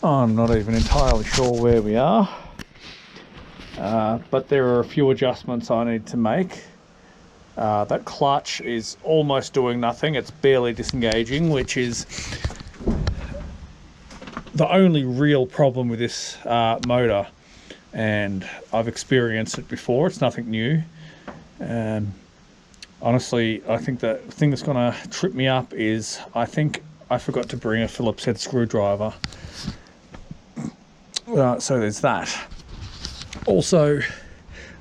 I'm not even entirely sure where we are, but there are a few adjustments I need to make. That clutch is almost doing nothing, it's barely disengaging, which is the only real problem with this motor, and I've experienced it before. It's nothing new. Honestly, I think the thing that's going to trip me up is I think I forgot to bring a Phillips head screwdriver. So there's that. Also,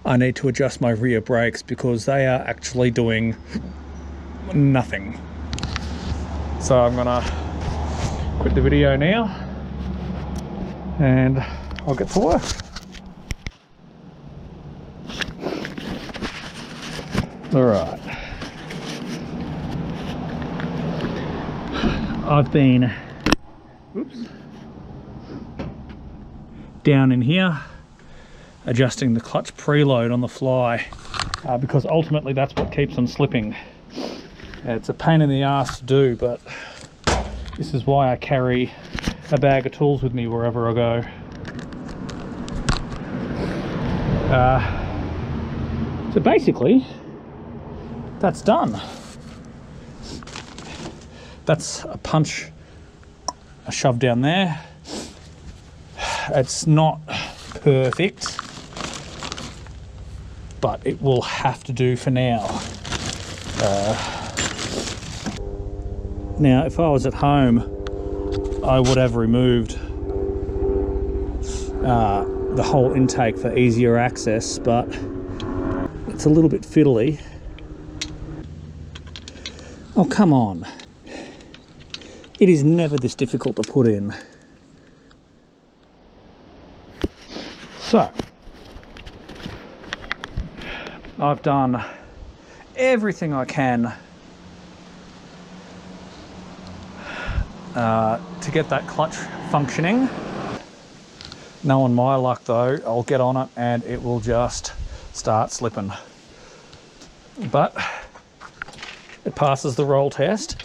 I need to adjust my rear brakes because they are actually doing nothing. So I'm gonna quit the video now and I'll get to work. All right. I've been down in here adjusting the clutch preload on the fly because ultimately that's what keeps them slipping. It's a pain in the ass to do, but this is why I carry a bag of tools with me wherever I go. So basically that's done. That's a punch, a shove down there. It's not perfect, but it will have to do for now. Now, if I was at home, I would have removed the whole intake for easier access, but it's a little bit fiddly. Oh, come on. It is never this difficult to put in. So, I've done everything I can to get that clutch functioning. Knowing my luck though, I'll get on it and it will just start slipping. But it passes the roll test.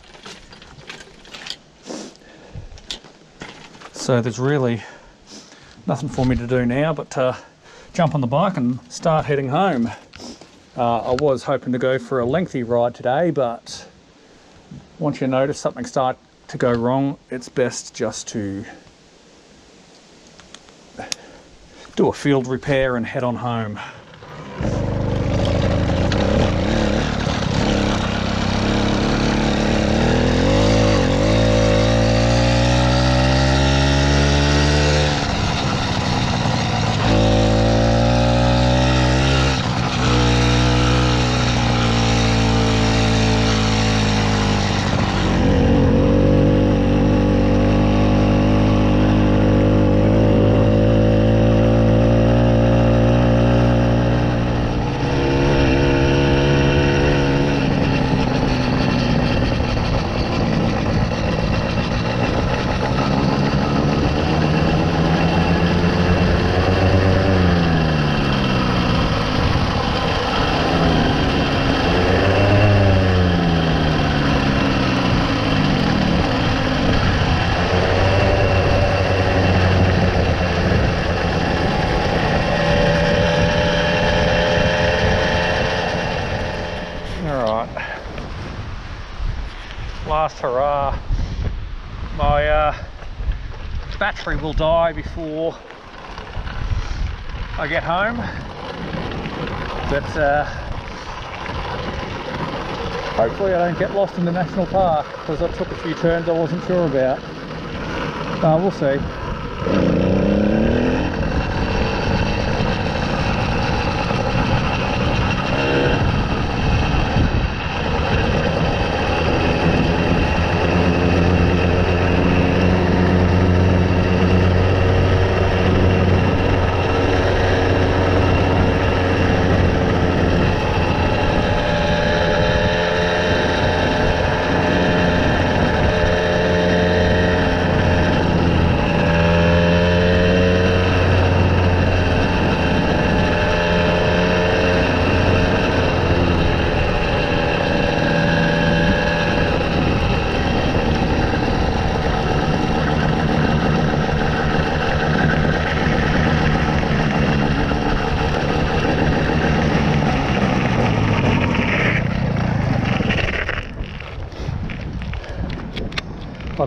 So there's really nothing for me to do now but to jump on the bike and start heading home. I was hoping to go for a lengthy ride today, but once you notice something start to go wrong, it's best just to do a field repair and head on home. Last hurrah. My battery will die before I get home, but hopefully I don't get lost in the national park because I took a few turns I wasn't sure about. We'll see.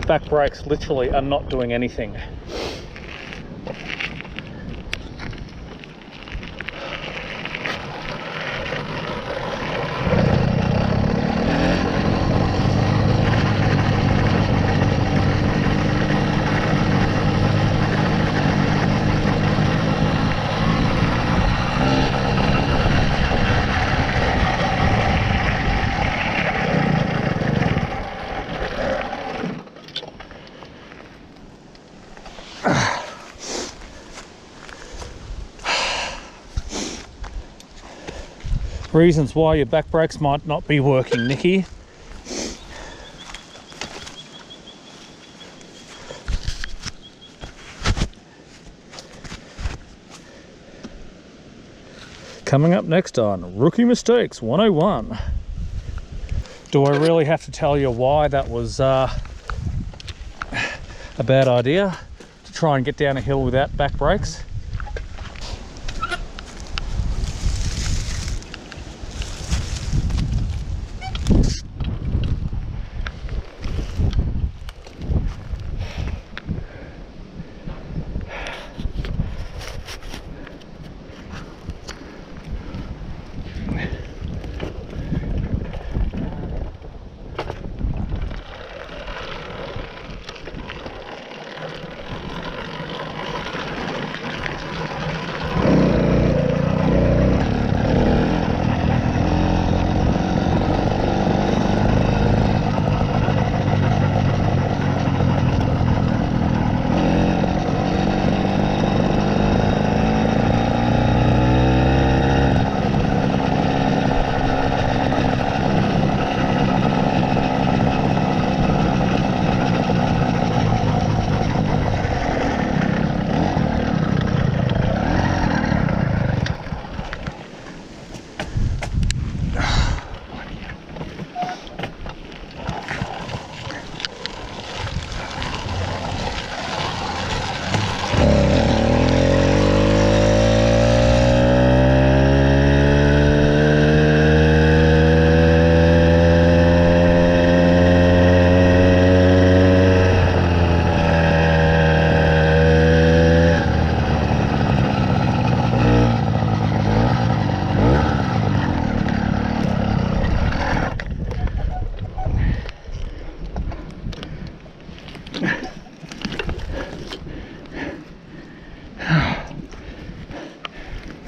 My back brakes literally are not doing anything. Reasons why your back brakes might not be working, Nikki. Coming up next on Rookie Mistakes 101. Do I really have to tell you why that was a bad idea to try and get down a hill without back brakes?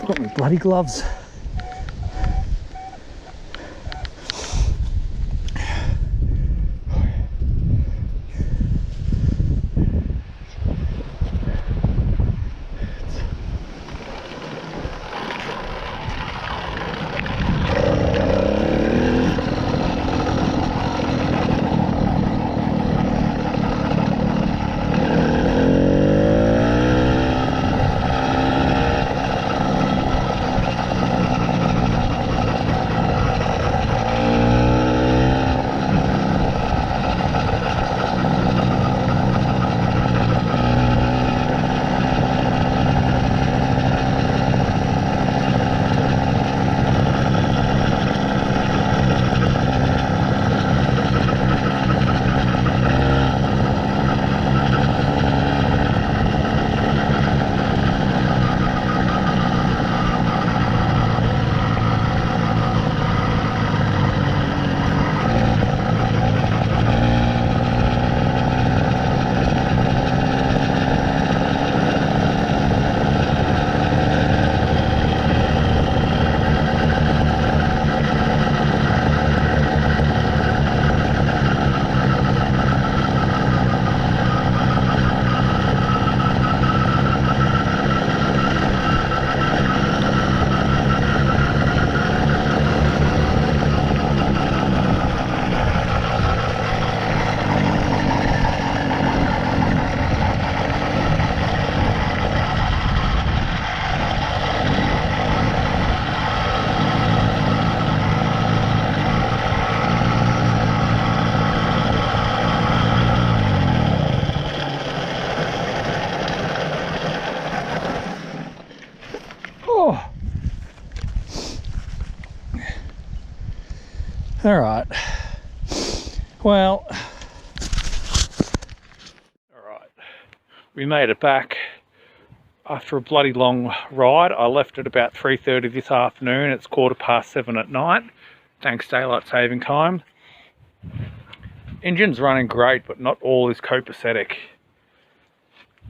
Got my bloody gloves. All right, well, we made it back after a bloody long ride. I left at about 3:30 this afternoon. It's 7:15 at night, thanks daylight saving time. Engine's running great, but not all is copacetic.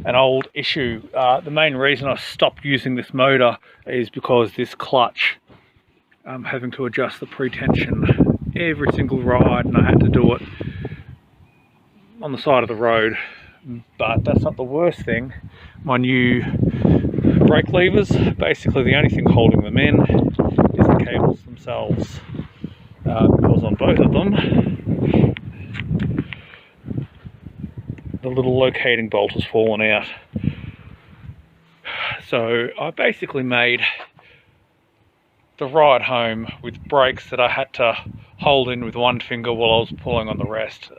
An old issue. The main reason I stopped using this motor is because this clutch, I'm having to adjust the pre-tension every single ride, and I had to do it on the side of the road. But that's not the worst thing. My new brake levers, basically the only thing holding them in is the cables themselves, because on both of them the little locating bolt has fallen out. So I basically made the ride home with brakes that I had to hold in with one finger while I was pulling on the rest.